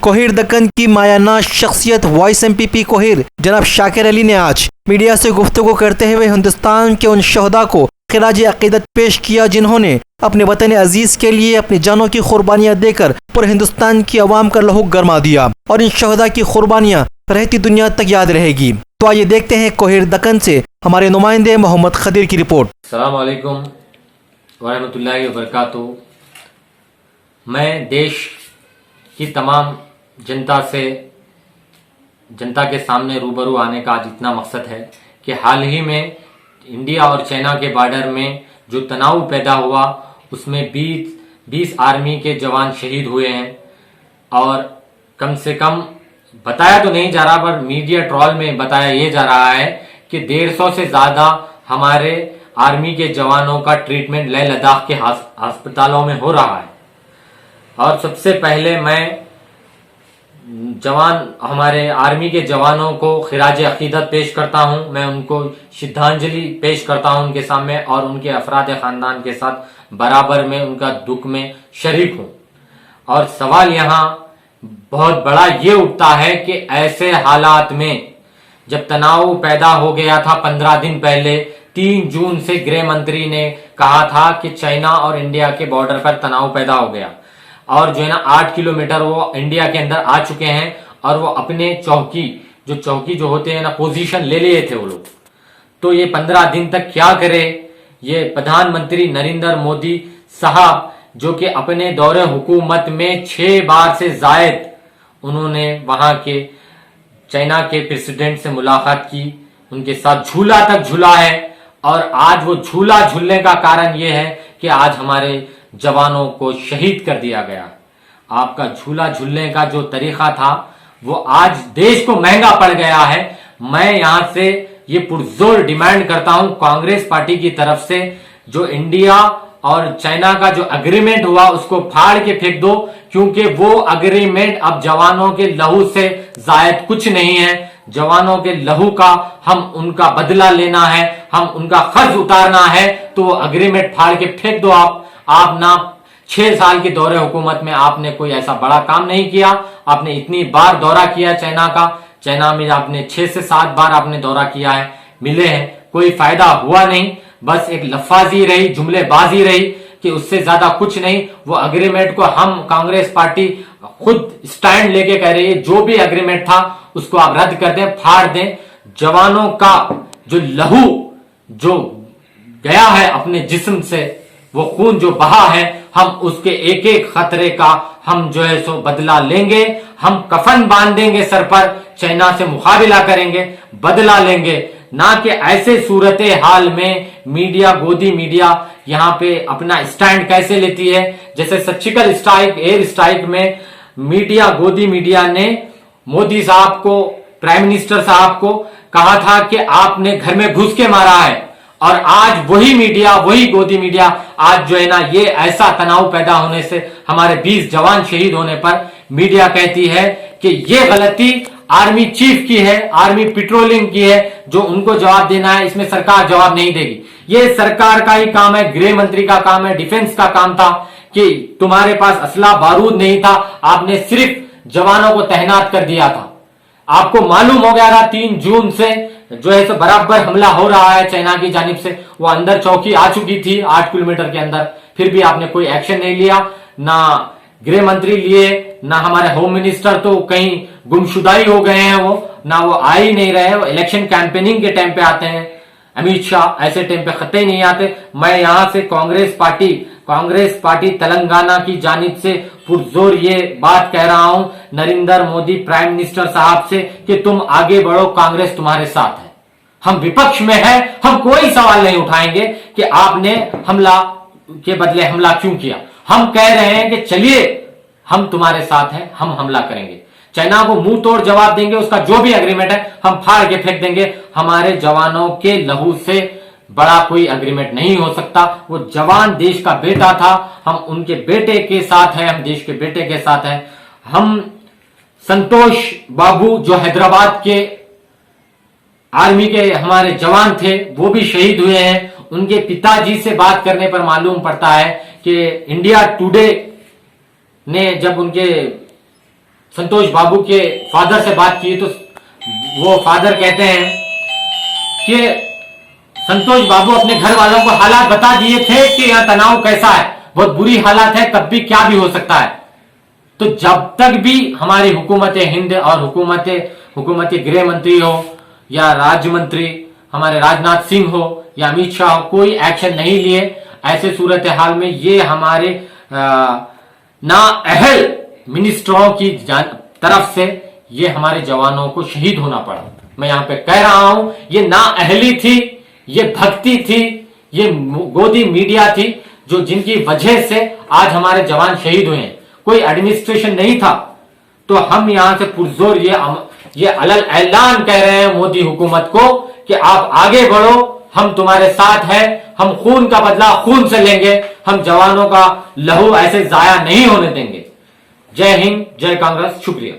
कोहिर दक्कन की मायानाज शख्सियत voice MPP Kohir जनाब शाकिर अली ने आज मीडिया से गुफ्तगू करते हुए हिंदुस्तान के उन शहदा को खिराज अकीदत पेश किया जिन्होंने अपने वतन अजीज के लिए अपनी जानों की कुर्बानियां देकर पूरे हिंदुस्तान की आवाम का लहू गरमा दिया और इन शहदा की कुर्बानियां रहती दुनिया तक याद रहेगी। तो आइए देखते हैं कोहिर दक्कन से हमारे नुमाइंदे मोहम्मद खदीर की रिपोर्ट। अस्सलाम वालेकुम वरहमतुल्लाहि वबरकातुहू। मैं देश की तमाम जनता के सामने रूबरू आने का आज इतना मकसद है कि हाल ही में इंडिया और चाइना के बॉर्डर में जो तनाव पैदा हुआ उसमें 20 आर्मी के जवान शहीद हुए हैं और कम से कम बताया तो नहीं जा रहा पर मीडिया ट्रोल में बताया ये जा रहा है कि 150 से ज्यादा हमारे आर्मी के जवानों का ट्रीटमेंट लेह लद्दाख के अस्पतालों में हो रहा है। और सबसे पहले मैं हमारे आर्मी के जवानों को खिराज अकीदत पेश करता हूं। मैं उनको श्रद्धांजलि पेश करता हूं उनके सामने और उनके अफराद खानदान के साथ बराबर में उनका दुख में शरीक हूं। और सवाल यहाँ बहुत बड़ा ये उठता है कि ऐसे हालात में जब तनाव पैदा हो गया था 15 दिन पहले 3 जून से गृह मंत्री ने कहा था कि चाइना और इंडिया के बॉर्डर पर तनाव पैदा हो गया और जो है ना 8 किलोमीटर वो इंडिया के अंदर आ चुके हैं और वो अपने चौकी जो होते हैं ना पोजीशन ले लिए थे वो लोग। तो ये 15 दिन तक क्या करे ये प्रधानमंत्री नरेंद्र मोदी साहब जो कि अपने दौरे हुकूमत में 6 बार से जायद उन्होंने वहां के चाइना के प्रेसिडेंट से मुलाकात की, उनके साथ झूला तक झूला है और आज वो झूला झूलने का कारण ये है कि आज हमारे जवानों को शहीद कर दिया गया। आपका झूला झूलने का जो तरीका था वो आज देश को महंगा पड़ गया है। मैं यहां से ये पुरजोर डिमांड करता हूं कांग्रेस पार्टी की तरफ से जो इंडिया और चाइना का जो एग्रीमेंट हुआ उसको फाड़ के फेंक दो, क्योंकि वो एग्रीमेंट अब जवानों के लहू से जायद कुछ नहीं है। जवानों के लहू का हम उनका बदला लेना है, हम उनका खर्च उतारना है, तो वो एग्रीमेंट फाड़ के फेंक दो। आप ना 6 साल के दौरे हुकूमत में आपने कोई ऐसा बड़ा काम नहीं किया। आपने इतनी बार दौरा किया चाइना में आपने 6 से 7 बार आपने दौरा किया है, मिले हैं, कोई फायदा हुआ नहीं, बस एक लफाजी रही, जुमलेबाजी रही कि उससे ज्यादा कुछ नहीं। वो एग्रीमेंट को हम कांग्रेस पार्टी खुद स्टैंड लेके कह रही है जो भी एग्रीमेंट था उसको आप रद्द कर दें, फाड़ दें। जवानों का जो लहू जो गया है अपने जिस्म से, वो खून जो बहा है, हम उसके एक एक खतरे का हम जो है सो बदला लेंगे। हम कफन बांध देंगे सर पर, चाइना से मुकाबला करेंगे, बदला लेंगे। ना कि ऐसे सूरत हाल में गोदी मीडिया यहाँ पे अपना स्टैंड कैसे लेती है। जैसे सर्जिकल स्ट्राइक, एयर स्ट्राइक में गोदी मीडिया ने मोदी साहब को, प्राइम मिनिस्टर साहब को कहा था कि आपने घर में घुस के मारा है, और आज वही गोदी मीडिया आज जो है ना ये ऐसा तनाव पैदा होने से हमारे 20 जवान शहीद होने पर मीडिया कहती है कि ये गलती आर्मी चीफ की है, आर्मी पेट्रोलिंग की है, जो उनको जवाब देना है, इसमें सरकार जवाब नहीं देगी। ये सरकार का ही काम है, गृह मंत्री का काम है, डिफेंस का काम था कि तुम्हारे पास असला बारूद नहीं था, आपने सिर्फ जवानों को तैनात कर दिया था। आपको मालूम हो गया था 3 जून से जो है सो बराबर हमला हो रहा है चाइना की जानिब से। वो अंदर चौकी आ चुकी थी 8 किलोमीटर के अंदर, फिर भी आपने कोई एक्शन नहीं लिया। ना गृह मंत्री लिए, ना हमारे होम मिनिस्टर तो कहीं गुमशुदाई हो गए हैं, ना वो आ ही नहीं रहे। वो इलेक्शन कैंपेनिंग के टाइम पे आते हैं, अमित शाह ऐसे टाइम पे खत्ते नहीं आते। मैं यहां से कांग्रेस पार्टी तेलंगाना की जानिब से पुरजोर ये बात कह रहा हूं नरेंद्र मोदी प्राइम मिनिस्टर साहब से कि तुम आगे बढ़ो, कांग्रेस तुम्हारे साथ है। हम विपक्ष में है, हम कोई सवाल नहीं उठाएंगे कि आपने हमला के बदले हमला क्यों किया। हम कह रहे हैं कि चलिए हम तुम्हारे साथ हैं, हम हमला करेंगे, चाइना को मुंह तोड़ जवाब देंगे, उसका जो भी एग्रीमेंट है हम फाड़ के फेंक देंगे। हमारे जवानों के लहू से बड़ा कोई एग्रीमेंट नहीं हो सकता। वो जवान देश का बेटा था, हम उनके बेटे के साथ हैं, हम देश के बेटे के साथ हैं। हम संतोष बाबू जो हैदराबाद के आर्मी के हमारे जवान थे वो भी शहीद हुए हैं। उनके पिताजी से बात करने पर मालूम पड़ता है कि इंडिया टुडे ने जब उनके संतोष बाबू के फादर से बात की तो वो फादर कहते हैं कि संतोष बाबू अपने घर वालों को हालात बता दिए थे कि यहाँ तनाव कैसा है, बहुत बुरी हालात है, कब भी क्या भी हो सकता है। तो जब तक भी हमारी हुकूमत हिंद और हुकूमत गृह मंत्री हो या राज्य मंत्री हमारे राजनाथ सिंह हो या अमित शाह हो, कोई एक्शन नहीं लिए, ऐसे सूरत हाल में ये हमारे नाअहल मिनिस्टरों की तरफ से ये हमारे जवानों को शहीद होना पड़ा। मैं यहाँ पे कह रहा हूं, ये नाअहली थी, ये भक्ति थी, ये गोदी मीडिया थी, जो जिनकी वजह से आज हमारे जवान शहीद हुए हैं। कोई एडमिनिस्ट्रेशन नहीं था। तो हम यहां से पुरजोर ये अलल ऐलान कह रहे हैं मोदी हुकूमत को कि आप आगे बढ़ो, हम तुम्हारे साथ हैं, हम खून का बदला खून से लेंगे, हम जवानों का लहू ऐसे जाया नहीं होने देंगे। जय हिंद, जय कांग्रेस, शुक्रिया।